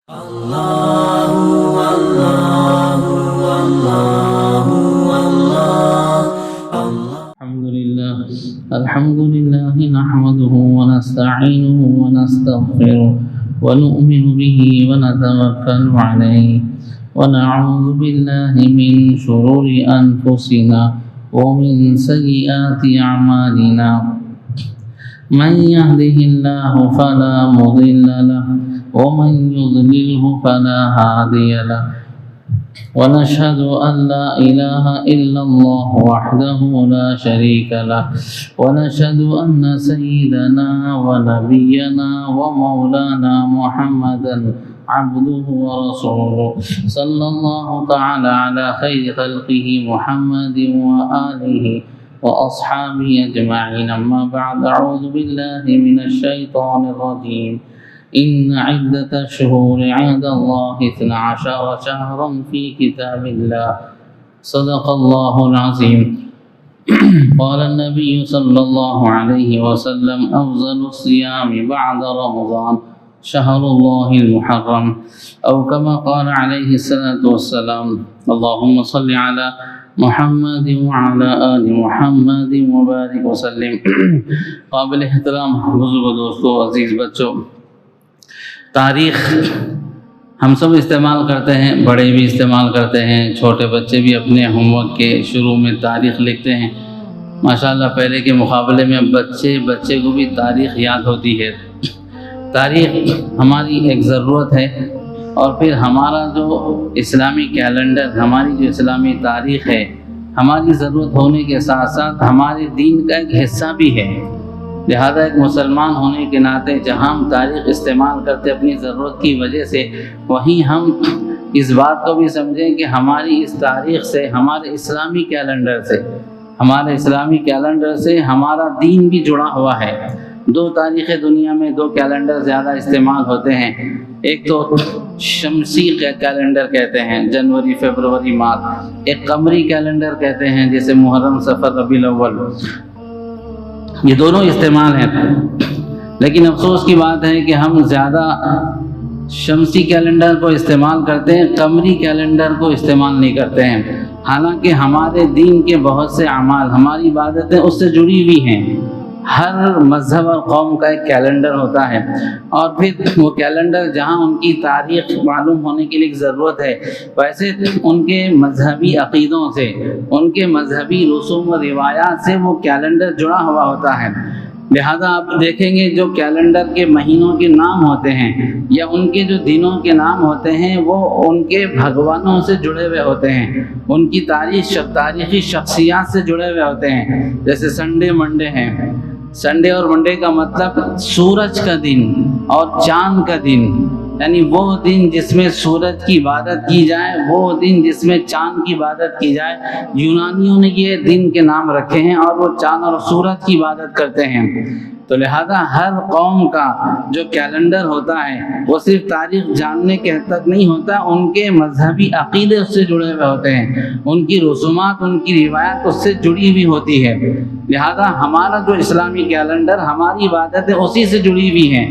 الله الله الله الله الحمد لله نحمده ونستعينه ونستغفره ونؤمن به ونتوكل عليه ونعوذ بالله من شرور أنفسنا ومن سيئات أعمالنا من يهده الله فلا مضل له ومن يضلله فلا هادي له ونشهد أن لا إله إلا الله وحده لا شريك له ونشهد أن سيدنا ونبينا ومولانا محمدا عبده ورسوله صلى الله تعالى على خير خلقه محمد وآله وأصحابه أجمعين. أما بعد، أعوذ بالله من الشيطان الرجيم. إن عدة الشهور عند الله 12 شهرا في كتاب الله صدق الله العظيم. قال النبي صلى الله عليه وسلم: أفضل الصيام بعد رمضان شهر الله المحرم، أو كما قال عليه الصلاة والسلام. اللهم صل على محمد وعلى آل محمد وبارك وسلم. قابل احترام بزرگ دوستو، عزیز بچوں، تاریخ ہم سب استعمال کرتے ہیں، بڑے بھی استعمال کرتے ہیں، چھوٹے بچے بھی اپنے ہوم ورک کے شروع میں تاریخ لکھتے ہیں. ماشاءاللہ پہلے کے مقابلے میں بچے کو بھی تاریخ یاد ہوتی ہے. تاریخ ہماری ایک ضرورت ہے، اور پھر ہمارا جو اسلامی کیلنڈر، ہماری جو اسلامی تاریخ ہے، ہماری ضرورت ہونے کے ساتھ ساتھ ہمارے دین کا ایک حصہ بھی ہے. لہذا ایک مسلمان ہونے کے ناطے جہاں ہم تاریخ استعمال کرتے اپنی ضرورت کی وجہ سے، وہیں ہم اس بات کو بھی سمجھیں کہ ہماری اس تاریخ سے، ہمارے اسلامی کیلنڈر سے ہمارا دین بھی جڑا ہوا ہے. دو تاریخیں دنیا میں، دو کیلنڈر زیادہ استعمال ہوتے ہیں. ایک تو شمسی کیلنڈر کہتے ہیں، جنوری، فروری، مارچ. ایک قمری کیلنڈر کہتے ہیں، جیسے محرم، صفر، ربیع الاول. یہ دونوں استعمال ہیں. لیکن افسوس کی بات ہے کہ ہم زیادہ شمسی کیلنڈر کو استعمال کرتے ہیں، قمری کیلنڈر کو استعمال نہیں کرتے ہیں. حالانکہ ہمارے دین کے بہت سے اعمال، ہماری عبادتیں اس سے جڑی ہوئی ہیں. ہر مذہب اور قوم کا ایک کیلنڈر ہوتا ہے، اور پھر وہ کیلنڈر جہاں ان کی تاریخ معلوم ہونے کے لیے ضرورت ہے، ویسے ان کے مذہبی عقیدوں سے، ان کے مذہبی رسوم و روایات سے وہ کیلنڈر جڑا ہوا ہوتا ہے. لہذا آپ دیکھیں گے جو کیلنڈر کے مہینوں کے نام ہوتے ہیں یا ان کے جو دنوں کے نام ہوتے ہیں، وہ ان کے بھگوانوں سے جڑے ہوئے ہوتے ہیں، ان کی تاریخی شخصیات سے جڑے ہوئے ہوتے ہیں. جیسے سنڈے، منڈے ہیں. سنڈے اور منڈے کا مطلب سورج کا دن اور چاند کا دن، یعنی وہ دن جس میں سورج کی عبادت کی جائے، وہ دن جس میں چاند کی عبادت کی جائے. یونانیوں نے یہ دن کے نام رکھے ہیں، اور وہ چاند اور سورج کی عبادت کرتے ہیں. تو لہذا ہر قوم کا جو کیلنڈر ہوتا ہے وہ صرف تاریخ جاننے کے حد تک نہیں ہوتا، ان کے مذہبی عقیدے اس سے جڑے ہوئے ہوتے ہیں، ان کی رسومات، ان کی روایات اس سے جڑی ہوئی ہوتی ہے. لہذا ہمارا جو اسلامی کیلنڈر، ہماری عبادتیں اسی سے جڑی ہوئی ہیں.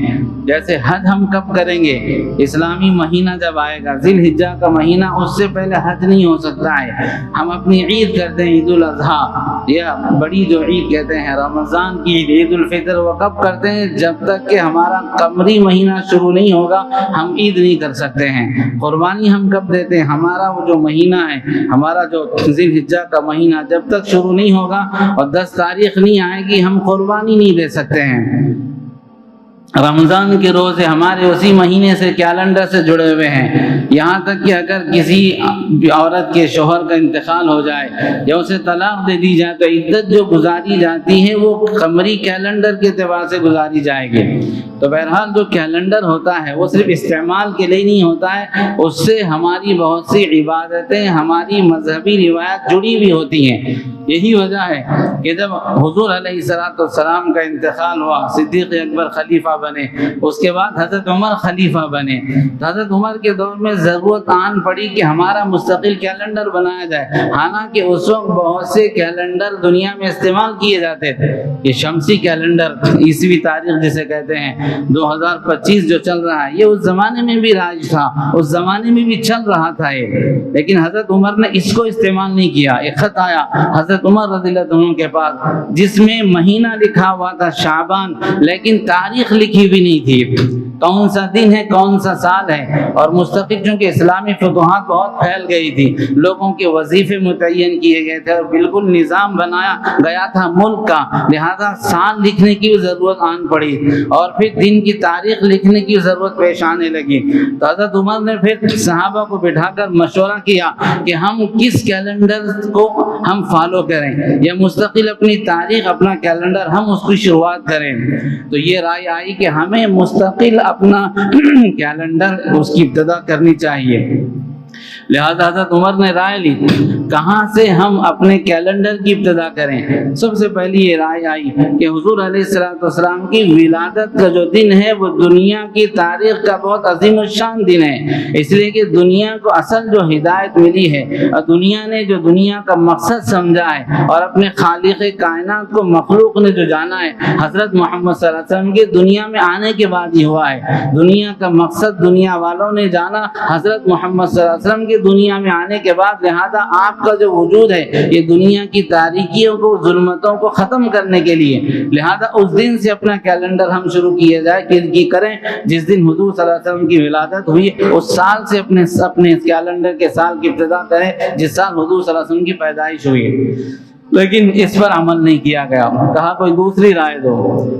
جیسے حج ہم کب کریں گے؟ اسلامی مہینہ جب آئے گا، ذی الحجہ کا مہینہ، اس سے پہلے حج نہیں ہو سکتا ہے. ہم اپنی عید کرتے ہیں، عید الاضحیٰ، یا بڑی جو عید کہتے ہیں رمضان کی عید، عید الفطر، وہ کب کرتے ہیں؟ جب تک کہ ہمارا قمری مہینہ شروع نہیں ہوگا ہم عید نہیں کر سکتے ہیں. قربانی ہم کب دیتے ہیں؟ ہمارا وہ جو مہینہ ہے، ہمارا جو ذی الحجہ کا مہینہ جب تک شروع نہیں ہوگا اور 10 تاریخ نہیں آئے گی، ہم قربانی نہیں دے سکتے ہیں. رمضان کے روزے ہمارے اسی مہینے سے، کیلنڈر سے جڑے ہوئے ہیں. یہاں تک کہ اگر کسی عورت کے شوہر کا انتقال ہو جائے یا اسے طلاق دے دی جائے تو عدت جو گزاری جاتی ہے وہ قمری کیلنڈر کے اعتبار سے گزاری جائے گی. تو بہرحال جو کیلنڈر ہوتا ہے وہ صرف استعمال کے لیے نہیں ہوتا ہے، اس سے ہماری بہت سی عبادتیں، ہماری مذہبی روایات جڑی ہوئی ہوتی ہیں. یہی وجہ ہے کہ جب حضور علیہ الصلوۃ والسلام کا انتقال ہوا، صدیق اکبر خلیفہ بنے، اس کے بعد حضرت عمر خلیفہ بنے، تو حضرت عمر کے دور میں ضرورت آن پڑی کہ ہمارا مستقل کیلنڈر بنایا جائے، حالانکہ اس وقت بہت سے کیلنڈر دنیا میں استعمال کیے جاتے تھے۔ یہ شمسی کیلنڈر، عیسوی تاریخ جسے کہتے ہیں، 2025 جو چل رہا ہے، یہ اس زمانے میں بھی رائج تھا، اس زمانے میں بھی چل رہا تھا یہ، لیکن حضرت عمر نے اس کو استعمال نہیں کیا۔ ایک خط آیا حضرت عمر رضی اللہ عنہ کے پاس جس میں مہینہ لکھا ہوا تھا شعبان، لیکن تاریخ لکھی بھی نہیں تھی، کون سا دن ہے کون سا سال ہے۔ اور مستقل چونکہ اسلامی فتوحات بہت پھیل گئی تھی، لوگوں کے وظیفے متعین کیے گئے تھے اور بالکل نظام بنایا گیا تھا ملک کا، لہذا سال لکھنے کی ضرورت آن پڑی اور پھر دن کی تاریخ لکھنے کی ضرورت پیش آنے لگی۔ تو حضرت عمر نے پھر صحابہ کو بٹھا کر مشورہ کیا کہ ہم کس کیلنڈر کو ہم فالو کریں، یا مستقل اپنی تاریخ اپنا کیلنڈر ہم اس کی شروعات کریں۔ تو یہ رائے آئی کہ ہمیں مستقل اپنا کیلنڈر اس کی ابتدا کرنی چاہیے۔ لہذا حضرت عمر نے رائے لی کہاں سے ہم اپنے کیلنڈر کی ابتدا کریں۔ سب سے پہلی یہ رائے آئی کہ حضور علیہ السلام کی ولادت کا جو دن ہے وہ دنیا کی تاریخ کا بہت عظیم الشان دن ہے، اس لیے کہ دنیا کو اصل جو ہدایت ملی ہے اور دنیا نے جو دنیا کا مقصد سمجھا ہے اور اپنے خالق کائنات کو مخلوق نے جو جانا ہے، حضرت محمد صلی اللہ علیہ وسلم کے دنیا میں آنے کے بعد ہی ہوا ہے۔ دنیا کا مقصد دنیا والوں نے جانا حضرت محمد صلی اللہ علیہ وسلم کے دنیا میں آنے کے بعد، لہذا آپ کا جو وجود ہے یہ دنیا کی تاریکیوں کو، ظلمتوں کو ختم کرنے کے لیے، لہذا اس دن سے اپنا کیلنڈر ہم شروع کیے جائے کی کریں جس دن حضور صلی اللہ علیہ وسلم کی ولادت ہوئی، اس سال سے اپنے کیلنڈر کے سال کی ابتدا کریں جس سال حضور صلی اللہ علیہ وسلم کی پیدائش ہوئی۔ لیکن اس پر عمل نہیں کیا گیا، کہا کوئی دوسری رائے دو۔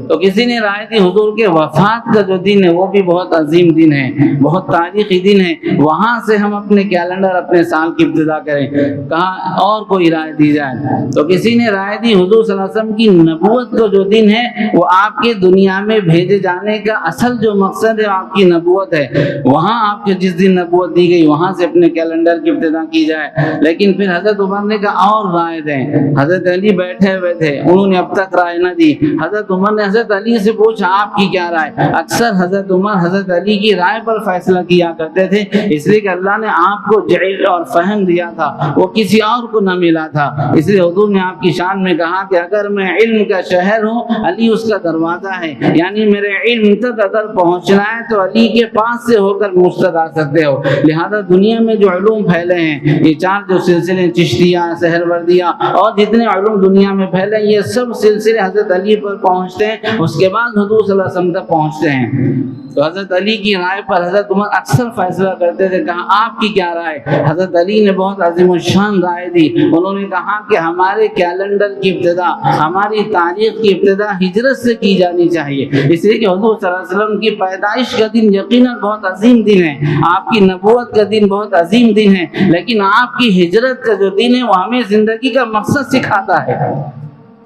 تو کسی نے رائے دی حضور کے وفات کا جو دن ہے وہ بھی بہت عظیم دن ہے، بہت تاریخی دن ہے، وہاں سے ہم اپنے کیلنڈر اپنے سال کی ابتدا کریں۔ کہا اور کوئی رائے دی جائے، تو کسی نے رائے دی حضور صلی اللہ علیہ وسلم کی نبوت کا جو دن ہے وہ آپ کے دنیا میں بھیجے جانے کا اصل جو مقصد ہے آپ کی نبوت ہے، وہاں آپ کے جس دن نبوت دی گئی وہاں سے اپنے کیلنڈر کی ابتدا کی جائے۔ لیکن پھر حضرت عمر نے کہا اور رائے دیں۔ حضرت علی بیٹھے ہوئے تھے، انہوں نے اب تک رائے نہ دی۔ حضرت عمر نے حضرت علی سے پوچھا آپ کی کیا رائے؟ اکثر حضرت عمر حضرت علی کی رائے پر فیصلہ کیا کرتے تھے، اس لیے کہ اللہ نے آپ کو جعل اور فہم دیا تھا، وہ کسی اور کو نہ ملا تھا۔ اس لیے حضور نے آپ کی شان میں کہا کہ اگر میں علم کا شہر ہوں، علی اس کا دروازہ ہے، یعنی میرے علم تک اگر پہنچنا ہے تو علی کے پاس سے ہو کر مجھ تک آ سکتے ہو۔ لہذا دنیا میں جو علوم پھیلے ہیں، یہ چار جو سلسلے چشتیہ، سہروردیہ اور جتنے علوم دنیا میں پھیلے، یہ سب سلسلے حضرت علی پر پہنچتے ہیں، اس کے بعد حضور صلی اللہ علیہ وسلم تک پہنچتے ہیں۔ تو حضرت علی کی رائے پر حضرت عمر اکثر فیصلہ کرتے تھے۔ کہا آپ کی کیا رائے؟ حضرت علی نے بہت عظیم الشان رائے دی، انہوں نے کہا کہ ہمارے کیلنڈر کی ابتدا، ہماری تاریخ کی ابتدا ہجرت سے کی جانی چاہیے، اس لیے کہ حضور صلی اللہ علیہ وسلم کی پیدائش کا دن یقیناً بہت عظیم دن ہے، آپ کی نبوت کا دن بہت عظیم دن ہے، لیکن آپ کی ہجرت کا جو دن ہے وہ ہمیں زندگی کا مقصد سکھاتا ہے۔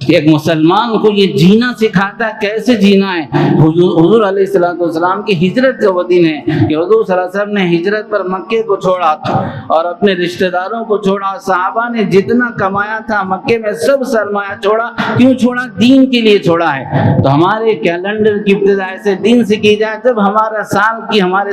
ایک مسلمان کو یہ جینا سکھاتا ہے، کیسے جینا ہے۔ حضور علیہ السلام کی ہجرت کا وہ دن ہے کہ حضور صلی اللہ علیہ وسلم نے ہجرت پر مکے کو چھوڑا اور اپنے رشتہ داروں کو چھوڑا، صحابہ نے جتنا کمایا تھا مکے میں سب سرمایہ چھوڑا۔ کیوں چھوڑا؟ دین کے لیے چھوڑا ہے۔ تو ہمارے کیلنڈر کی ابتدا ایسے دن سے کی جائے جب ہمارے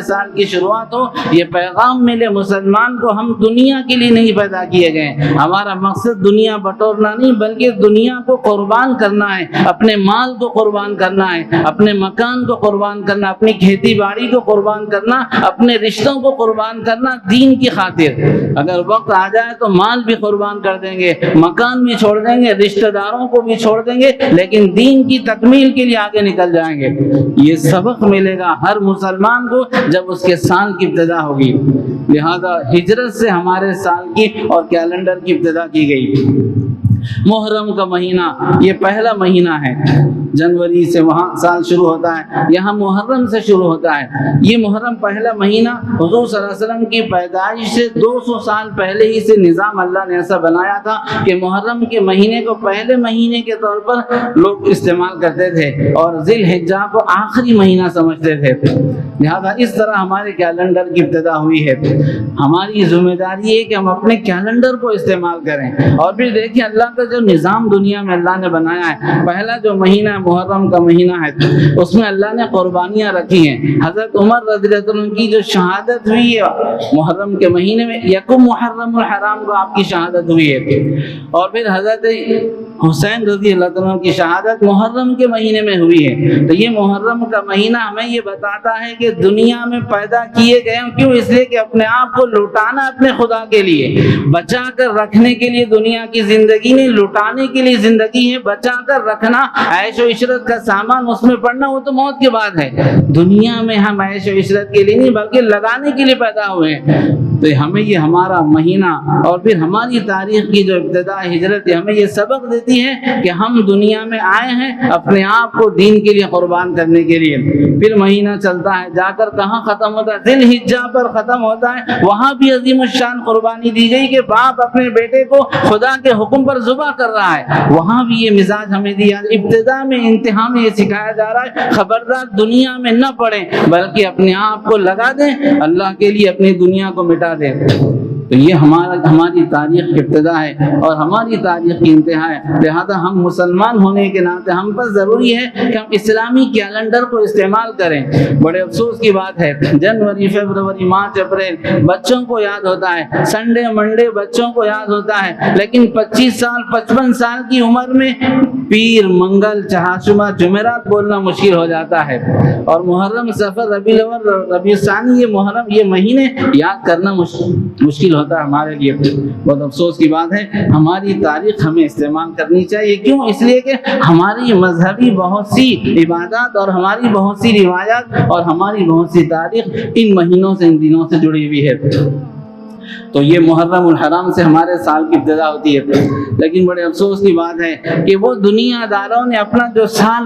سال کی شروعات ہو، یہ پیغام ملے مسلمان کو ہم دنیا کے لیے نہیں پیدا کیے گئے، ہمارا مقصد دنیا بٹورنا نہیں بلکہ دنیا کو قربان کرنا ہے، اپنے مال کو قربان کرنا ہے، اپنے مکان کو قربان کرنا، اپنی کھیتی باڑی کو قربان کرنا، اپنے رشتوں کو قربان کرنا دین کی خاطر۔ اگر وقت آ جائے تو مال بھی قربان کر دیں گے، مکان بھی چھوڑ دیں گے، رشتہ داروں کو بھی چھوڑ دیں گے، لیکن دین کی تکمیل کے لیے آگے نکل جائیں گے۔ یہ سبق ملے گا ہر مسلمان کو جب اس کے سال کی ابتدا ہوگی۔ لہذا ہجرت سے ہمارے سال کی اور کیلنڈر کی ابتدا کی گئی۔ محرم کا مہینہ یہ پہلا مہینہ ہے، جنوری سے وہاں سال شروع ہوتا ہے، یہاں محرم سے شروع ہوتا ہے۔ یہ محرم پہلا مہینہ حضور صلی اللہ علیہ وسلم کی پیدائش سے 200 سال پہلے ہی سے نظام اللہ نے ایسا بنایا تھا کہ محرم کے مہینے کو پہلے مہینے کے طور پر لوگ استعمال کرتے تھے اور ذی الحجہ کو آخری مہینہ سمجھتے تھے۔ لہذا اس طرح ہمارے کیلنڈر کی ابتدا ہوئی ہے۔ ہماری ذمہ داری ہے کہ ہم اپنے کیلنڈر کو استعمال کریں اور پھر دیکھیں اللہ کا جو نظام دنیا میں اللہ نے بنایا ہے، پہلا جو مہینہ محرم کا مہینہ ہے اس میں اللہ نے قربانیاں رکھی ہیں۔ حضرت عمر رضی اللہ عنہ کی جو شہادت ہوئی ہے محرم کے مہینے میں، یکم محرم الحرام کو آپ کی شہادت ہوئی ہے، اور پھر حضرت حسین رضی اللہ عنہ کی شہادت محرم کے مہینے میں ہوئی ہے۔ تو یہ محرم کا مہینہ ہمیں یہ بتاتا ہے کہ دنیا میں پیدا کیے گئے ہیں کیوں؟ اس لیے کہ اپنے آپ کو لٹانا اپنے خدا کے لیے، بچا کر رکھنے کے لیے دنیا کی زندگی نہیں، لٹانے کے لیے زندگی ہے، بچا کر رکھنا، عیش و عشرت کا سامان اس میں پڑنا وہ تو موت کے بعد ہے۔ دنیا میں ہم عیش و عشرت کے لیے نہیں بلکہ لگانے کے لیے پیدا ہوئے ہیں۔ تو ہمیں یہ ہمارا مہینہ اور پھر ہماری تاریخ کی جو ابتدا ہجرت ہے ہمیں یہ سبق دیتی ہے کہ ہم دنیا میں آئے ہیں اپنے آپ کو دین کے لیے قربان کرنے کے لیے۔ پھر مہینہ چلتا ہے، جا کر کہاں ختم ہوتا ہے؟ ذی الحجہ پر ختم ہوتا ہے۔ وہاں بھی عظیم الشان قربانی دی گئی کہ باپ اپنے بیٹے کو خدا کے حکم پر ذبح کر رہا ہے، وہاں بھی یہ مزاج ہمیں دیا، ابتدا میں انتہا میں یہ سکھایا جا رہا ہے خبردار دنیا میں نہ پڑیں بلکہ اپنے آپ کو لگا دیں اللہ کے لیے، اپنی دنیا کو مٹا دیں۔ تو یہ ہماری تاریخ کی ابتدا ہے اور ہماری تاریخ کی انتہا ہے۔ لہذا ہم مسلمان ہونے کے ناطے ہم پر ضروری ہے کہ ہم اسلامی کیلنڈر کو استعمال کریں۔ بڑے افسوس کی بات ہے جنوری، فروری، مارچ، اپریل بچوں کو یاد ہوتا ہے، سنڈے منڈے بچوں کو یاد ہوتا ہے، لیکن 25 سال 55 سال کی عمر میں پیر، منگل، چہارشنبہ، جمعرات بولنا مشکل ہو جاتا ہے، اور محرم، صفر، ربیع الاول، ربیع الثانی، یہ محرم یہ مہینے یاد کرنا مشکل ہوتا ہے ہمارے لیے۔ بہت افسوس کی بات ہے، ہماری تاریخ ہمیں استعمال کرنی چاہیے۔ کیوں؟ اس لیے کہ ہماری مذہبی بہت سی عبادات اور ہماری بہت سی روایات اور ہماری بہت سی تاریخ ان مہینوں سے، ان دنوں سے جڑی ہوئی ہے۔ تو یہ محرم الحرام سے ہمارے سال کی ابتدا ہوتی ہے، لیکن بڑے افسوس کی بات ہے کہ وہ دنیا داروں نے اپنا جو سال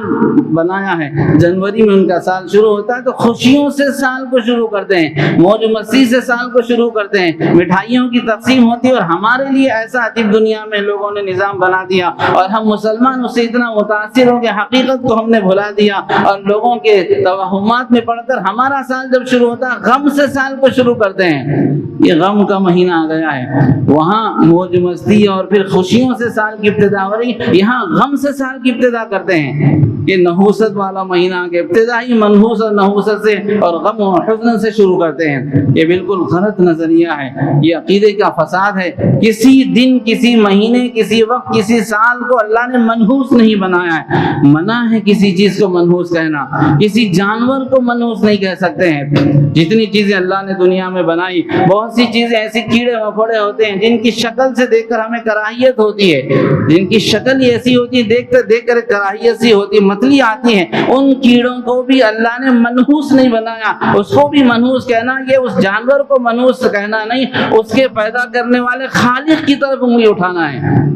بنایا ہے، جنوری میں ان کا سال شروع ہوتا ہے تو خوشیوں سے سال کو شروع کرتے ہیں، موج مستی سے سال کو شروع کرتے ہیں، مٹھائیوں کی تقسیم ہوتی ہے، اور ہمارے لیے ایسا عجیب دنیا میں لوگوں نے نظام بنا دیا اور ہم مسلمان اس سے اتنا متاثر ہو کہ حقیقت کو ہم نے بھلا دیا، اور لوگوں کے توہمات میں پڑھ کر ہمارا سال جب شروع ہوتا ہے غم سے سال کو شروع کرتے ہیں۔ یہ غم کا مہینہ آ گیا ہے، وہاں موج مستی اور پھر خوشیوں سے سال کی ابتدا ہو رہی، یہاں غم سے سال کی ابتدا کرتے ہیں۔ یہ نحوست والا مہینہ کے ابتدا ہی منحوس اور نحوست سے اور غم و حزن سے شروع کرتے ہیں۔ یہ بالکل غلط نظریہ ہے، یہ عقیدے کا فساد ہے۔ کسی دن، کسی مہینے، کسی وقت، کسی سال کو اللہ نے منحوس نہیں بنایا ہے۔ منع ہے کسی چیز کو منحوس کہنا، کسی جانور کو منحوس نہیں کہہ سکتے ہیں۔ جتنی چیزیں اللہ نے دنیا میں بنائی، بہت سی چیزیں ایسی کیڑے مکوڑے ہوتے ہیں جن کی شکل سے دیکھ کر ہمیں کراہیت ہوتی ہے، جن کی شکل ہی ایسی ہوتی ہے دیکھ کر کراہیت سی ہوتی ہے، متلی آتی ہیں، ان کیڑوں کو بھی اللہ نے منحوس نہیں بنایا۔ اس کو بھی منحوس کہنا یہ اس جانور کو منحوس کہنا نہیں، اس کے پیدا کرنے والے خالق کی طرف انگلی اٹھانا ہے۔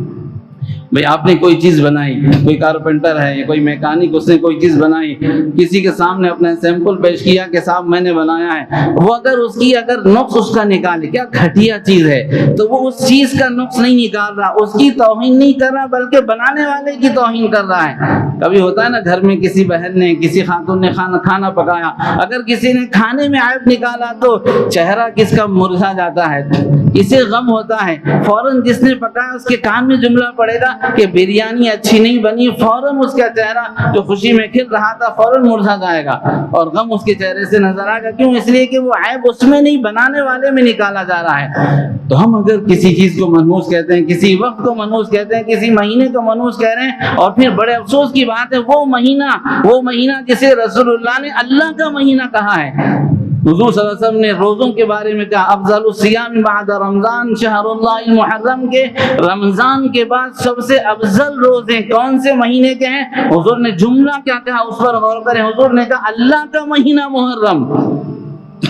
بھئی آپ نے کوئی چیز بنائی، کوئی کارپینٹر ہے یا کوئی میکینک، اس نے کوئی چیز بنائی، کسی کے سامنے اپنا سیمپل پیش کیا کہ صاحب میں نے بنایا ہے، وہ اگر نقص اس کا نکالے، کیا گھٹیا چیز ہے، تو وہ اس چیز کا نقص نہیں نکال رہا، اس کی توہین نہیں کر رہا بلکہ بنانے والے کی توہین کر رہا ہے۔ کبھی ہوتا ہے نا گھر میں کسی بہن نے، کسی خاتون نے کھانا پکایا، اگر کسی نے کھانے میں عیب نکالا تو چہرہ کس کا مرجھا جاتا ہے، اسے غم ہوتا ہے، فوراً جس نے پکایا اس کے کان میں جملہ پڑے گا کہ بریانی اچھی نہیں بنی، فوراً اس کا چہرہ جو خوشی میں کھل رہا تھا فوراً مرجھا جائے گا اور غم اس کے چہرے سے نظر آئے گا۔ کیوں؟ اس لیے کہ وہ عیب اس میں نہیں، بنانے والے میں نکالا جا رہا ہے۔ تو ہم اگر کسی چیز کو منحوس کہتے ہیں، کسی وقت کو منحوس کہتے ہیں، کسی مہینے کو منحوس کہہ رہے ہیں، اور پھر بڑے افسوس کی بات ہے وہ مہینہ جسے رسول اللہ نے اللہ کا مہینہ کہا ہے۔ حضور صلی اللہ علیہ وسلم نے روزوں کے بارے میں کہا افضل الصیام بعد رمضان شہر اللہ المحرم، کے رمضان کے بعد سب سے افضل روزے کون سے مہینے کے ہیں؟ حضور نے جملہ کیا کہا اس پر غور کریں۔ حضور نے کہا اللہ کا مہینہ محرم،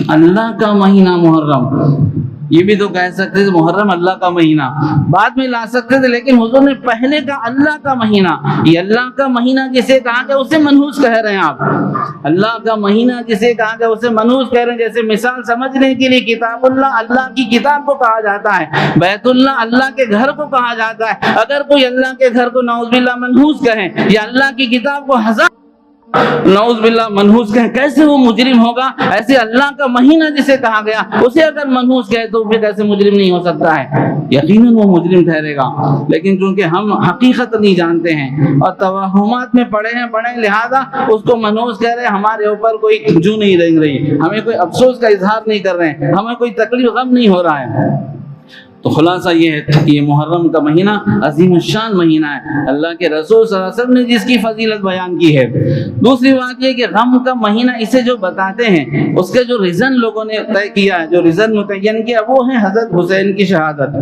اللہ کا مہینہ محرم۔ یہ بھی تو کہہ سکتے تھے محرم اللہ کا مہینہ، بعد میں لا سکتے تھے، لیکن حضور نے پہلے کہا اللہ کا مہینہ۔ یہ اللہ کا مہینہ جسے کہا کہ اسے منحوس کہہ رہے ہیں آپ، اللہ کا مہینہ جسے کہا کہ اسے منحوس کہہ رہے ہیں۔ جیسے مثال سمجھنے کے لیے کتاب اللہ اللہ کی کتاب کو کہا جاتا ہے، بیت اللہ اللہ کے گھر کو کہا جاتا ہے۔ اگر کوئی اللہ کے گھر کو نعوذ باللہ منحوس کہے یا اللہ کی کتاب کو ہزار نعوذ باللہ منحوس کہیں، کیسے وہ مجرم ہوگا؟ ایسے اللہ کا مہینہ جسے کہا گیا اسے اگر منحوس کہے تو پھر کیسے مجرم نہیں ہو سکتا ہے؟ یقیناً وہ مجرم ٹھہرے گا، لیکن چونکہ ہم حقیقت نہیں جانتے ہیں اور توہمات میں پڑے ہیں بڑے، لہذا اس کو منحوس کہہ رہے ہیں، ہمارے اوپر کوئی جو نہیں رنگ رہی، ہمیں کوئی افسوس کا اظہار نہیں کر رہے ہیں، ہمیں کوئی تکلیف غم نہیں ہو رہا ہے۔ تو خلاصہ یہ ہے کہ یہ محرم کا مہینہ عظیم الشان مہینہ ہے، اللہ کے رسول صلی اللہ علیہ وسلم نے جس کی فضیلت بیان کی ہے۔ دوسری بات یہ کہ غم کا مہینہ اسے جو بتاتے ہیں اس کے جو ریزن لوگوں نے طے کیا ہے، جو ریزن متعین کیا وہ ہے حضرت حسین کی شہادت۔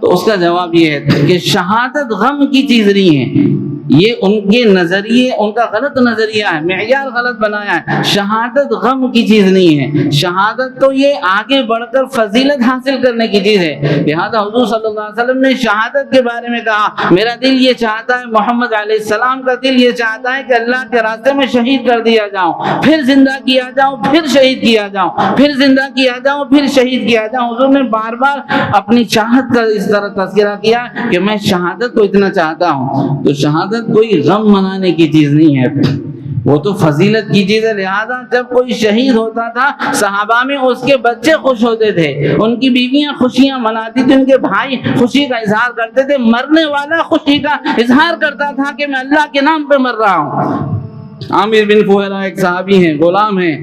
تو اس کا جواب یہ ہے کہ شہادت غم کی چیز نہیں ہے، یہ ان کے نظریے، ان کا غلط نظریہ ہے، معیار غلط بنایا ہے۔ شہادت غم کی چیز نہیں ہے، شہادت تو یہ آگے بڑھ کر فضیلت حاصل کرنے کی چیز ہے۔ لہذا حضور صلی اللہ علیہ وسلم نے شہادت کے بارے میں کہا، میرا دل یہ چاہتا ہے، محمد علیہ السلام کا دل یہ چاہتا ہے کہ اللہ کے راستے میں شہید کر دیا جاؤں، پھر زندہ کیا جاؤں، پھر شہید کیا جاؤں، پھر زندہ کیا جاؤں، پھر شہید کیا جاؤں۔ حضور نے بار بار اپنی چاہت کا اس طرح تذکرہ کیا کہ میں شہادت کو اتنا چاہتا ہوں۔ تو شہادت کوئی غم منانے کی چیز نہیں ہے، وہ تو فضیلت کی چیز ہے۔ لہذا جب کوئی شہید ہوتا تھا صحابہ میں اس کے بچے خوش ہوتے تھے، ان کی بیویاں خوشیاں مناتی تھیں، ان کے بھائی خوشی کا اظہار کرتے تھے، مرنے والا خوشی کا اظہار کرتا تھا کہ میں اللہ کے نام پہ مر رہا ہوں۔ عامر بن فہیرہ ایک صحابی ہیں، غلام ہیں،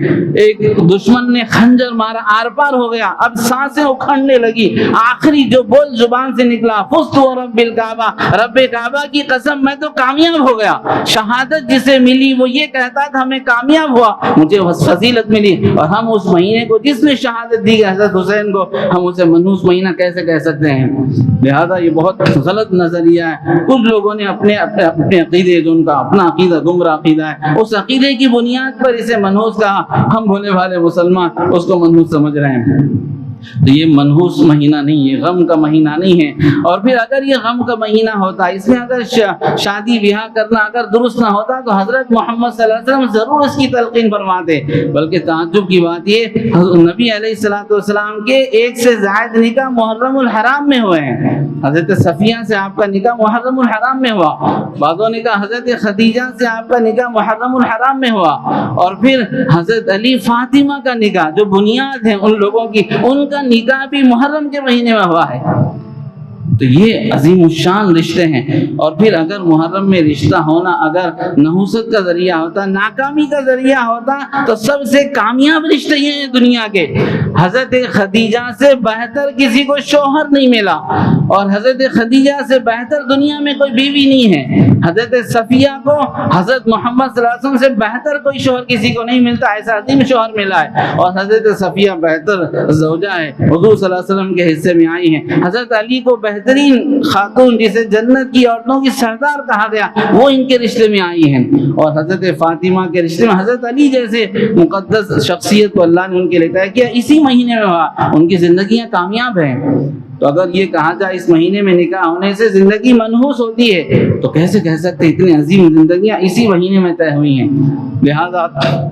ایک دشمن نے خنجر مارا، آر پار ہو گیا، اب سانسیں اکھڑنے لگی، آخری جو بول زبان سے نکلا، فزت ورب الکعبہ، رب کعبہ کی قسم میں تو کامیاب ہو گیا۔ شہادت جسے ملی وہ یہ کہتا تھا میں کامیاب ہوا، مجھے فضیلت ملی۔ اور ہم اس مہینے کو جس نے شہادت دی حضرت حسین کو، ہم اسے منحوس مہینہ کیسے کہہ سکتے ہیں؟ لہذا یہ بہت غلط نظریہ ہے۔ کچھ لوگوں نے اپنے عقیدے، جو ان کا اپنا عقیدہ گمراہ عقیدہ ہے، اس عقیدے کی بنیاد پر اسے منحوس کہا، ہم بھولے بھالے مسلمان اس کو منحوس سمجھ رہے ہیں۔ تو یہ منحوس مہینہ نہیں ہے، غم کا مہینہ نہیں ہے۔ اور پھر اگر یہ غم کا مہینہ ہوتا، اس میں اگر شادی بیاہ کرنا اگر درست نہ ہوتا تو حضرت محمد صلی اللہ علیہ وسلم ضرور اس کی تلقین فرماتے۔ بلکہ تعجب کی بات یہ، نبی علیہ السلام کے ایک سے زائد نکاح محرم الحرام میں ہوئے ہیں۔ حضرت صفیہ سے آپ کا نکاح محرم الحرام میں ہوا، بعضوں نے کہا حضرت خدیجہ سے آپ کا نکاح محرم الحرام میں ہوا، اور پھر حضرت علی فاطمہ کا نکاح جو بنیاد ہے ان لوگوں کی، ان کا نکاح بھی محرم کے مہینے میں ہوا ہے۔ تو یہ عظیم الشان رشتے ہیں۔ اور پھر اگر محرم میں رشتہ ہونا اگر نحوست کا ذریعہ ہوتا، ناکامی کا ذریعہ ہوتا، تو سب سے کامیاب رشتے یہ ہیں دنیا کے۔ حضرت خدیجہ سے بہتر کسی کو شوہر نہیں ملا، اور حضرت خدیجہ سے بہتر دنیا میں کوئی بیوی نہیں ہے۔ حضرت صفیہ کو حضرت محمد صلی اللہ علیہ وسلم سے بہتر کوئی شوہر کسی کو نہیں ملتا، ایسا عظیم شوہر ملا ہے۔ اور حضرت صفیہ بہتر زوجہ ہے، حضور صلی اللہ علیہ وسلم کے حصے میں آئی ہیں۔ حضرت علی کو بہترین خاتون جسے جنت کی عورتوں کی سردار کہا گیا، وہ ان کے رشتے میں آئی ہیں۔ اور حضرت فاطمہ کے رشتے میں حضرت علی جیسے مقدس شخصیت کو اللہ نے ان کے لیے طے کیا، اسی مہینے میں ہوا، ان کی زندگیاں کامیاب ہیں۔ تو اگر یہ کہا جائے اس مہینے میں نکاح ہونے سے زندگی منحوس ہوتی ہے، تو کیسے کہہ سکتے اتنی عظیم زندگیاں اسی مہینے میں طے ہوئی ہیں؟ لہذا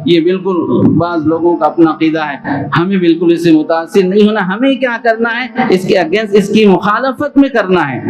یہ بالکل بعض لوگوں کا اپنا عقیدہ ہے، ہمیں بالکل اس سے متاثر نہیں ہونا۔ ہمیں کیا کرنا ہے؟ اس کے اگینسٹ، اس کی مخالفت میں کرنا ہے۔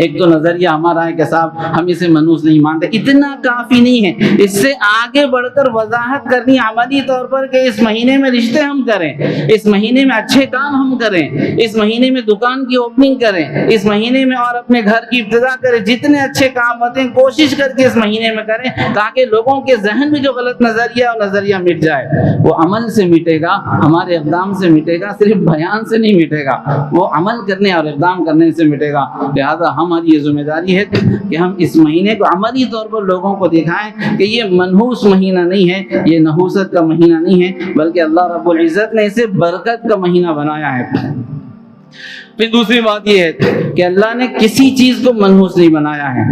ایک تو نظریہ ہمارا ہے کہ صاحب ہم اسے منحوس نہیں مانتے، اتنا کافی نہیں ہے، اس سے آگے بڑھ کر وضاحت کرنی عملی طور پر کہ اس مہینے میں رشتے ہم کریں، اس مہینے میں اچھے کام ہم کریں، اس مہینے میں دکان کی اوپننگ کریں، اس مہینے میں اور اپنے گھر کی ابتدا کریں، جتنے اچھے کام ہوتے ہیں کوشش کر کے اس مہینے میں کریں، تاکہ لوگوں کے ذہن میں جو غلط نظریہ مٹ جائے۔ وہ عمل سے مٹے گا، ہمارے اقدام سے مٹے گا، صرف بیان سے نہیں مٹے گا، وہ عمل کرنے اور اقدام کرنے سے مٹے گا۔ لہذا ہماری یہ ذمہ داری ہے کہ ہم اس مہینے کو عملی طور پر لوگوں کو دکھائیں کہ یہ منحوس مہینہ نہیں ہے، یہ نحوست کا مہینہ نہیں ہے، بلکہ اللہ رب العزت نے اسے برکت کا مہینہ بنایا ہے۔ پھر دوسری بات یہ ہے کہ اللہ نے کسی چیز کو منحوس نہیں بنایا ہے۔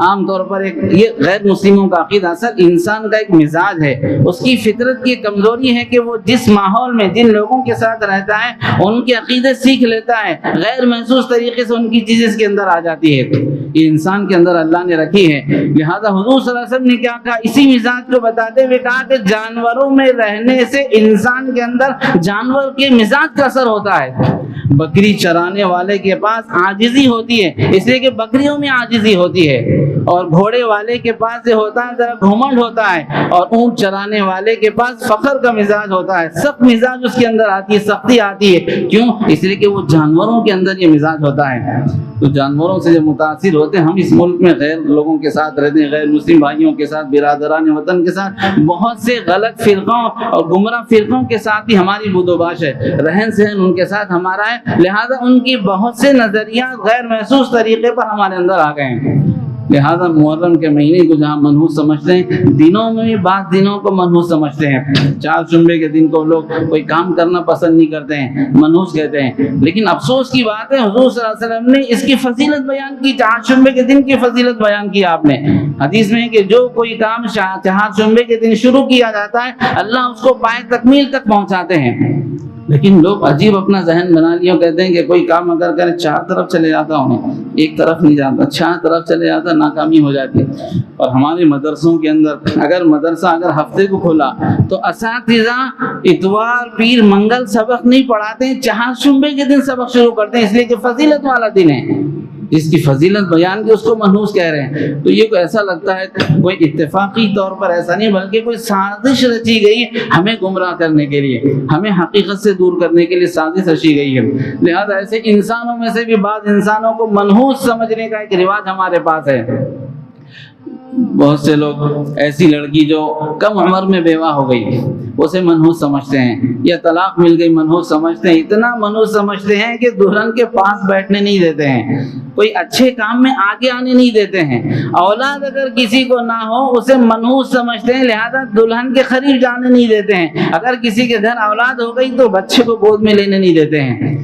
عام طور پر یہ غیر مسلموں کا عقیدہ، اصل انسان کا ایک مزاج ہے، اس کی فطرت کی کمزوری ہے کہ وہ جس ماحول میں جن لوگوں کے ساتھ رہتا ہے ان کے عقیدے سیکھ لیتا ہے، غیر محسوس طریقے سے ان کی چیزیں اس کے اندر آ جاتی ہے۔ یہ انسان کے اندر اللہ نے رکھی ہے۔ لہذا حضور صلی اللہ علیہ وسلم نے کیا کہا؟ اسی مزاج کو بتاتے ہوئے کہا کہ جانوروں میں رہنے سے انسان کے اندر جانور کے مزاج کا اثر ہوتا ہے۔ بکری چرانے والے کے پاس عاجزی ہوتی ہے، اس لیے کہ بکریوں میں عاجزی ہوتی ہے، اور گھوڑے والے کے پاس یہ ہوتا ہے ذرا گھمنڈ ہوتا ہے، اور اونٹ چرانے والے کے پاس فخر کا مزاج ہوتا ہے، سخت مزاج اس کے اندر آتی ہے، سختی آتی ہے۔ کیوں؟ اس لیے کہ وہ جانوروں کے اندر یہ مزاج ہوتا ہے۔ تو جانوروں سے جو متاثر ہوتے ہیں، ہم اس ملک میں غیر لوگوں کے ساتھ رہتے ہیں، غیر مسلم بھائیوں کے ساتھ، برادران وطن کے ساتھ، بہت سے غلط فرقوں اور گمراہ فرقوں کے ساتھ بھی ہماری بود و باش ہے، رہن سہن ان کے ساتھ ہمارا ہے، لہذا ان کی بہت سے نظریات غیر محسوس طریقے پر ہمارے اندر آ گئے ہیں۔ لہذا محرم کے مہینے کو جہاں منحوس سمجھتے ہیں، دنوں میں بھی بعض دنوں کو منحوس سمجھتے ہیں۔ چار شنبے کے دن کو لوگ کوئی کام کرنا پسند نہیں کرتے ہیں، منحوس کہتے ہیں، لیکن افسوس کی بات ہے حضور صلی اللہ علیہ وسلم نے اس کی فضیلت بیان کی، چار شنبے کے دن کی فضیلت بیان کی آپ نے۔ حدیث میں ہے کہ جو کوئی کام چار شنبے کے دن شروع کیا جاتا ہے، اللہ اس کو پائے تکمیل تک پہنچاتے ہیں۔ لیکن لوگ عجیب اپنا ذہن بنا لیے، کہتے ہیں کہ کوئی کام اگر کرے چار طرف چلے جاتا ہوں، ایک طرف نہیں جاتا، چار طرف چلے جاتا، ناکامی ہو جاتی ہے۔ اور ہمارے مدرسوں کے اندر اگر مدرسہ ہفتے کو کھولا تو اساتذہ اتوار پیر منگل سبق نہیں پڑھاتے ہیں، چہار شنبے کے دن سبق شروع کرتے ہیں، اس لیے کہ فضیلت والا دن ہے، جس کی فضیلت بیان کی اس کو منحوس کہہ رہے ہیں۔ تو یہ کوئی ایسا لگتا ہے کوئی اتفاقی طور پر ایسا نہیں، بلکہ کوئی سازش رچی گئی ہمیں گمراہ کرنے کے لیے، ہمیں حقیقت سے دور کرنے کے لیے سازش رچی گئی ہے۔ لہذا ایسے انسانوں میں سے بھی بعض انسانوں کو منحوس سمجھنے کا ایک رواج ہمارے پاس ہے۔ بہت سے لوگ ایسی لڑکی جو کم عمر میں بیوہ ہو گئی اسے منحوس سمجھتے ہیں، یا طلاق مل گئی منحوس سمجھتے ہیں، اتنا منحوس سمجھتے ہیں کہ دلہن کے پاس بیٹھنے نہیں دیتے ہیں، کوئی اچھے کام میں آگے آنے نہیں دیتے ہیں، اولاد اگر کسی کو نہ ہو اسے منحوس سمجھتے ہیں، لہذا دلہن کے قریب جانے نہیں دیتے ہیں، اگر کسی کے گھر اولاد ہو گئی تو بچے کو گود میں لینے نہیں دیتے ہیں۔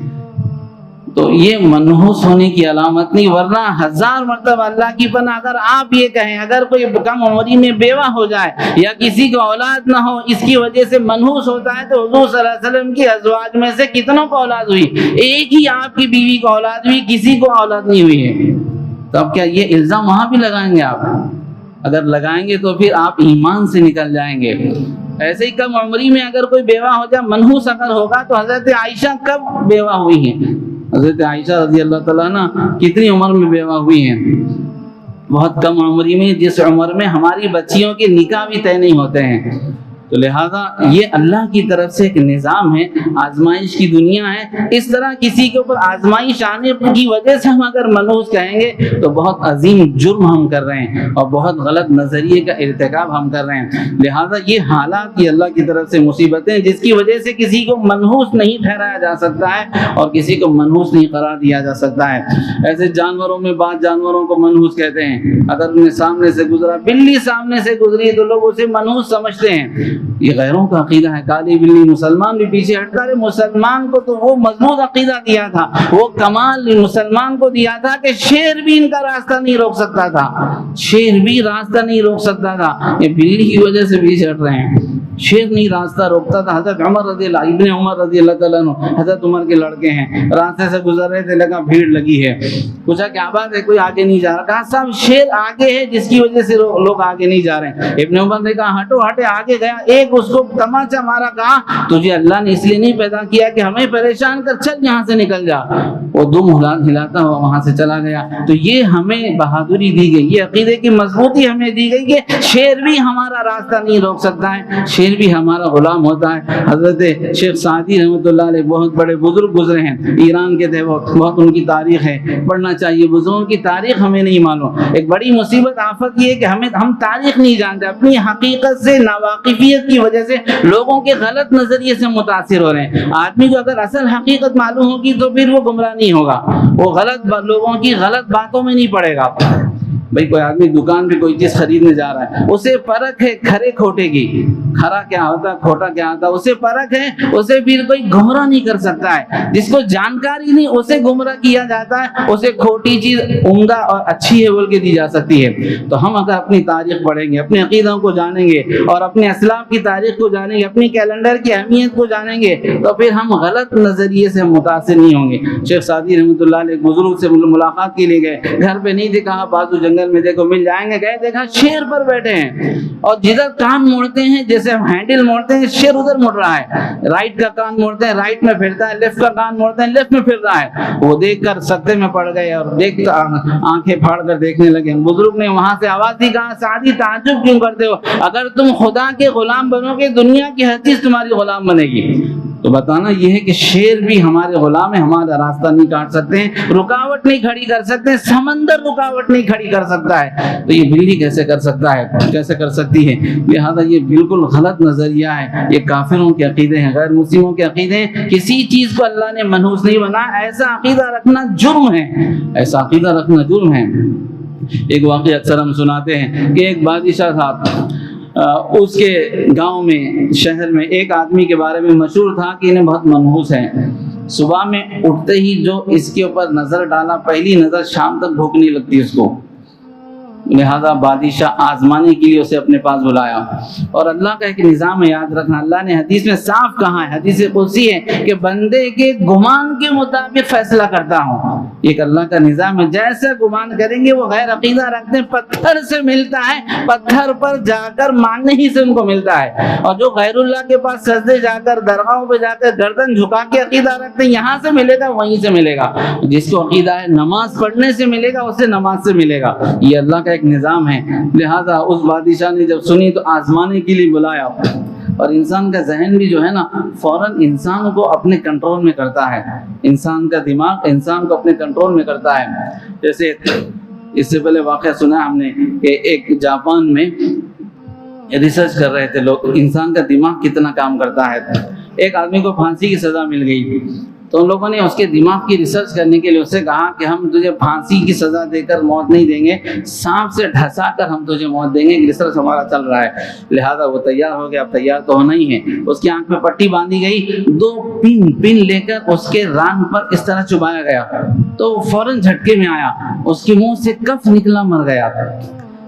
تو یہ منحوس ہونے کی علامت نہیں، ورنہ ہزار مرتبہ اللہ کی پناہ اگر آپ یہ کہیں اگر کوئی کم عمری میں بیوہ ہو جائے یا کسی کو اولاد نہ ہو اس کی وجہ سے منحوس ہوتا ہے، تو حضور صلی اللہ علیہ وسلم کی ازواج میں سے کتنوں کو اولاد ہوئی؟ ایک ہی آپ کی بیوی کو اولاد ہوئی، کسی کو اولاد نہیں ہوئی ہے۔ تو اب کیا یہ الزام وہاں بھی لگائیں گے آپ؟ اگر لگائیں گے تو پھر آپ ایمان سے نکل جائیں گے۔ ایسے ہی کم عمری میں اگر کوئی بیوہ ہو جائے، منحوس اگر ہوگا، تو حضرت عائشہ کب بیوہ ہوئی ہیں؟ حضرت عائشہ رضی اللہ تعالیٰ عنہ کتنی عمر میں بیوہ ہوئی ہیں؟ بہت کم عمری میں، جس عمر میں ہماری بچیوں کے نکاح بھی طے نہیں ہوتے ہیں۔ تو لہذا یہ اللہ کی طرف سے ایک نظام ہے، آزمائش کی دنیا ہے، اس طرح کسی کے اوپر آزمائش آنے کی وجہ سے ہم اگر منحوس کہیں گے تو بہت عظیم جرم ہم کر رہے ہیں اور بہت غلط نظریے کا ارتکاب ہم کر رہے ہیں۔ لہذا یہ حالات یہ اللہ کی طرف سے مصیبتیں جس کی وجہ سے کسی کو منحوس نہیں ٹھہرایا جا سکتا ہے اور کسی کو منحوس نہیں قرار دیا جا سکتا ہے۔ ایسے جانوروں میں بعض جانوروں کو منحوس کہتے ہیں، اگر انہیں سامنے سے گزرا، بلی سامنے سے گزری تو لوگ اسے منحوس سمجھتے ہیں۔ یہ غیروں کا عقیدہ ہے، کالی بلی، مسلمان بھی پیچھے ہٹتا ہے۔ مسلمان کو تو وہ مضبوط عقیدہ دیا تھا، وہ کمال مسلمان کو دیا تھا کہ شیر بھی ان کا راستہ نہیں روک سکتا تھا، شیر بھی راستہ نہیں روک سکتا تھا۔ یہ بلی کی وجہ سے پیچھے ہٹ رہے ہیں، شیر نہیں راستہ روکتا تھا۔ حضرت عمر رضی اللہ، ابن عمر رضی اللہ تعالیٰ عنہ، حضرت عمر کے لڑکے ہیں، راستے سے گزر رہے تھے، لگا بھیڑ لگی ہے، پوچھا کیا بات ہے، کوئی آگے نہیں جا رہا؟ کہا صاحب شیر آگے ہے جس کی وجہ سے لوگ آگے نہیں جا رہے ہیں۔ ابن عمر نے کہا ہٹو، ہٹے، آگے گیا، ایک اس کو تماچا مارا، کہا تجھے اللہ نے اس لیے نہیں پیدا کیا کہ ہمیں پریشان کر، چل یہاں سے نکل جا۔ وہ دم ہلاتا ہوا وہاں سے چلا گیا۔ تو یہ ہمیں بہادری دی گئی، یہ عقیدے کی مضبوطی ہمیں دی گئی کہ شیر بھی ہمارا راستہ نہیں روک سکتا ہے، شیر بھی ہمارا غلام ہوتا ہے۔ حضرت شیخ سعدی رحمۃ اللہ علیہ بہت بڑے بزرگ گزرے ہیں، ایران کے تھے وہ، بہت ان کی تاریخ ہے، پڑھنا چاہیے، بزرگوں کی تاریخ ہمیں نہیں معلوم۔ ایک بڑی مصیبت آفت یہ ہے کہ ہم تاریخ نہیں جانتے، اپنی حقیقت سے ناواقفیت کی وجہ سے لوگوں کے غلط نظریے سے متاثر ہو رہے ہیں۔ آدمی کو اگر اصل حقیقت معلوم ہوگی تو پھر وہ گمراہ نہیں ہوگا، وہ غلط لوگوں کی غلط باتوں میں نہیں پڑے گا۔ بھائی کوئی آدمی دکان پہ کوئی چیز خریدنے جا رہا ہے، اسے پرکھ ہے کھرے کھوٹے کی، کھرا کیا ہوتا ہے کھوٹا کیا ہوتا ہے، اسے پرکھ ہے، اسے پھر کوئی گمراہ نہیں کر سکتا ہے۔ جس کو جانکاری نہیں اسے گمراہ کیا جاتا ہے، اسے کھوٹی چیز عمدہ اور اچھی ہے بول کے دی جا سکتی ہے۔ تو ہم اگر اپنی تاریخ پڑھیں گے، اپنے عقیدوں کو جانیں گے اور اپنے اسلاف کی تاریخ کو جانیں گے، اپنی کیلنڈر کی اہمیت کو جانیں گے، تو پھر ہم غلط نظریے سے متاثر نہیں ہوں گے۔ شیخ سعدی رحمۃ اللہ علیہ بزرگ سے ملاقات کے لیے گئے، گھر پہ نہیں دکھا، بازو جنگل جنگل میں دیکھو مل جائیں گے. گئے دیکھا شیر پر بیٹھے ہیں اور جدھر کان موڑتے ہیں جیسے ہم ہینڈل موڑتے ہیں شیر ادھر مڑ رہا ہے, رائٹ کا کان موڑتے ہیں رائٹ میں پھرتا ہے, لیفٹ کا کان موڑتے ہیں لیفٹ میں پھر رہا ہے. وہ دیکھ کر سکتے میں پڑ گئے اور دیکھ آنکھیں پھاڑ کر دیکھنے لگے. بزرگ نے وہاں سے آواز دی, کہا سعدی تعجب کیوں کرتے ہو, اگر تم خدا کے غلام بنو گے دنیا کی ہر چیز تمہاری غلام بنے گی. تو بتانا یہ ہے کہ شیر بھی ہمارے غلام ہے, ہمارا راستہ نہیں کاٹ سکتے ہیں, رکاوٹ نہیں کھڑی کر سکتے ہیں, سمندر رکاوٹ نہیں کھڑی کر سکتا ہے, تو یہ بلی کیسے کر سکتا ہے, کیسے کر سکتی ہے. لہذا یہ بالکل غلط نظریہ ہے, یہ کافروں کے عقیدے ہیں, غیر مسلموں کے عقیدے ہیں. کسی چیز کو اللہ نے منحوس نہیں بنایا, ایسا عقیدہ رکھنا جرم ہے, ایسا عقیدہ رکھنا جرم ہے. ایک واقعہ اکثر ہم سناتے ہیں کہ ایک بادشاہ تھا, اس کے گاؤں میں شہر میں ایک آدمی کے بارے میں مشہور تھا کہ انہیں بہت منحوس ہے. صبح میں اٹھتے ہی جو اس کے اوپر نظر ڈالا پہلی نظر شام تک بھوک نہیں لگتی اس کو. لہذا بادشاہ آزمانے کے لیے اسے اپنے پاس بلایا. اور اللہ کا ایک نظام ہے, یاد رکھنا, اللہ نے حدیث میں صاف کہا ہے, حدیث قدسی ہے کہ بندے کے گمان کے مطابق فیصلہ کرتا ہوں. ایک اللہ کا نظام ہے, جیسے گمان کریں گے. وہ غیر عقیدہ رکھتے ہیں پتھر سے ملتا ہے, پتھر پر جا کر مانگنے ہی سے ان کو ملتا ہے. اور جو غیر اللہ کے پاس سجدے جا کر درگاہوں پہ جا کر گردن جھکا کے عقیدہ رکھتے ہیں یہاں سے ملے گا وہیں سے ملے گا. جس کو عقیدہ ہے نماز پڑھنے سے ملے گا اسے نماز سے ملے گا. یہ اللہ کا ایک نظام ہے. لہذا اس بادشاہ نے جب سنی تو آزمانے کے لیے بلایا. اور انسان کا ذہن بھی جو ہے نا فوراً انسان کو اپنے کنٹرول میں کرتا ہے, انسان کا دماغ انسان کو اپنے کنٹرول میں کرتا ہے. جیسے اس سے پہلے واقعہ سنا ہم نے کہ ایک جاپان میں ریسرچ کر رہے تھے لوگ, انسان کا دماغ کتنا کام کرتا ہے. ایک آدمی کو پھانسی کی سزا مل گئی تو ان لوگوں نے اس کے دماغ کی ریسرچ کرنے کے لیے اس سے کہا کہ ہم تجھے پھانسی کی سزا دے کر موت نہیں دیں گے, سانپ سے ڈھسا کر ہم تجھے موت دیں گے. ریسرچ ہمارا چل رہا ہے. لہذا وہ تیار ہو گیا, اب تیار تو ہونا ہی ہے. اس کی آنکھ میں پٹی باندھی گئی, 2 پن لے کر اس کے ران پر اس طرح چبایا گیا تو فوراً جھٹکے میں آیا, اس کے منہ سے کف نکلا, مر گیا.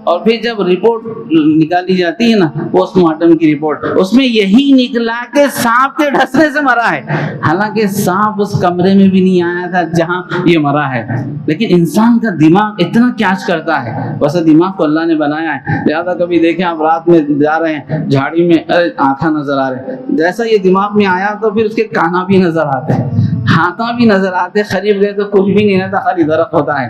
اور پھر جب رپورٹ نکالی جاتی ہے نا پوسٹ مارٹم کی رپورٹ, اس میں یہی نکلا کہ سانپ کے ڈھسنے سے مرا ہے. حالانکہ سانپ اس کمرے میں بھی نہیں آیا تھا جہاں یہ مرا ہے. لیکن انسان کا دماغ اتنا کیچ کرتا ہے, ویسے دماغ کو اللہ نے بنایا ہے. لہٰذا کبھی دیکھیں آپ رات میں جا رہے ہیں جھاڑی میں, آنکھیں نظر آ رہے ہیں, جیسا یہ دماغ میں آیا تو پھر اس کے کانا بھی نظر آتے ہیں, ہاتھوں بھی نظر آتے. قریب گئے تو کچھ بھی نہیں رہتا, خالی درخت ہوتا ہے.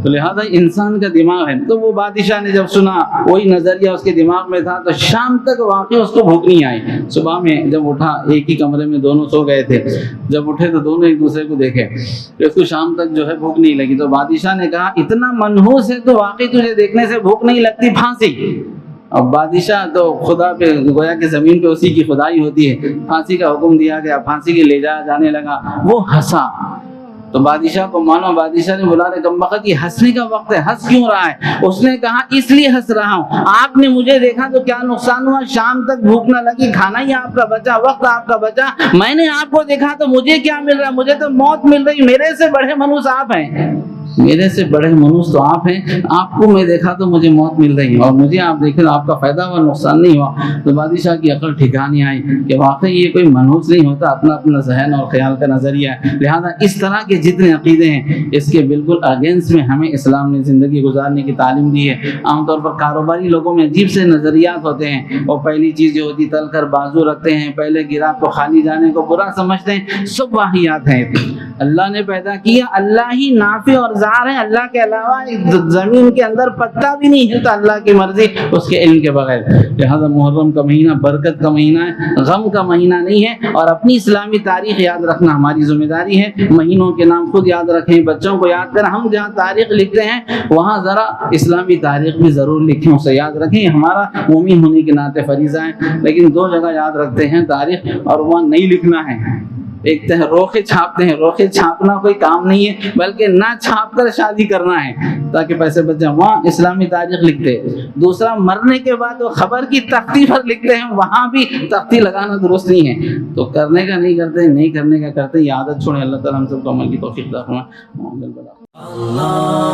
تو لہٰذا انسان کا دماغ ہے. تو وہ بادشاہ نے جب سنا وہی نظریہ اس کے دماغ میں تھا تو شام تک واقعی اس کو بھوک نہیں آئی. صبح میں جب اٹھا, ایک ہی کمرے میں دونوں سو گئے تھے, جب اٹھے تو دونوں ایک دوسرے کو دیکھے, اس کو شام تک جو ہے بھوک نہیں لگی. تو بادشاہ نے کہا اتنا منحوس ہے تو واقعی تجھے دیکھنے سے بھوک نہیں لگتی, پھانسی. اب بادشاہ تو خدا پہ گویا کہ زمین پہ اسی کی خدائی ہوتی ہے, پھانسی کا حکم دیا گیا, پھانسی کے لے جانے لگا. وہ ہنسا تو بادشاہ کو مانو, بادشاہ نے بلا رہے کم وقت, یہ ہنسنے کا وقت ہے, ہنس کیوں رہا ہے؟ اس نے کہا اس لیے ہنس رہا ہوں, آپ نے مجھے دیکھا تو کیا نقصان ہوا, شام تک بھوک نہ لگی, کھانا ہی آپ کا بچا, وقت آپ کا بچا. میں نے آپ کو دیکھا تو مجھے کیا مل رہا, مجھے تو موت مل رہی. میرے سے بڑے منحوس آپ ہیں, میرے سے بڑے منحوس تو آپ ہیں. آپ کو میں دیکھا تو مجھے موت مل رہی ہے اور مجھے آپ دیکھے تو آپ کا فائدہ ہوا, نقصان نہیں ہوا. تو بادشاہ کی عقل ٹھکانے آئی کہ واقعی یہ کوئی منحوس نہیں ہوتا, اپنا اپنا ذہن اور خیال کا نظریہ ہے. لہذا اس طرح کے جتنے عقیدے ہیں اس کے بالکل اگینسٹ میں ہمیں اسلام نے زندگی گزارنے کی تعلیم دی ہے. عام طور پر کاروباری لوگوں میں عجیب سے نظریات ہوتے ہیں. اور پہلی چیز جو ہوتی تل کر بازو رکھتے ہیں, پہلے گراہ کو خالی جانے کو برا سمجھتے ہیں. سب واہیات ہیں. اللہ نے پیدا کیا, اللہ ہی نافع اور ضار ہے, اللہ کے علاوہ زمین کے اندر پتا بھی نہیں ہلتا, اللہ کی مرضی اس کے علم کے بغیر. لہذا محرم کا مہینہ برکت کا مہینہ ہے, غم کا مہینہ نہیں ہے. اور اپنی اسلامی تاریخ یاد رکھنا ہماری ذمہ داری ہے. مہینوں کے نام خود یاد رکھیں, بچوں کو یاد کریں. ہم جہاں تاریخ لکھتے ہیں وہاں ذرا اسلامی تاریخ بھی ضرور لکھیں, اسے یاد رکھیں. ہمارا مومن ہونے کے ناطے فریضہ ہے. لیکن 2 جگہ یاد رکھتے ہیں تاریخ, اور وہاں نہیں لکھنا ہے. ایک تو روخے چھاپتے ہیں, روخے چھاپنا کوئی کام نہیں ہے, بلکہ نہ چھاپ کر شادی کرنا ہے تاکہ پیسے بچ جائیں, وہاں اسلامی تاریخ لکھتے. دوسرا, مرنے کے بعد وہ خبر کی تختی پر لکھتے ہیں, وہاں بھی تختی لگانا درست نہیں ہے. تو کرنے کا نہیں کرتے, نہیں کرنے کا کرتے, یہ عادت چھوڑیں. اللہ تعالیٰ ہم سب کو عمل کی توفیق عطا فرمائے. اللہ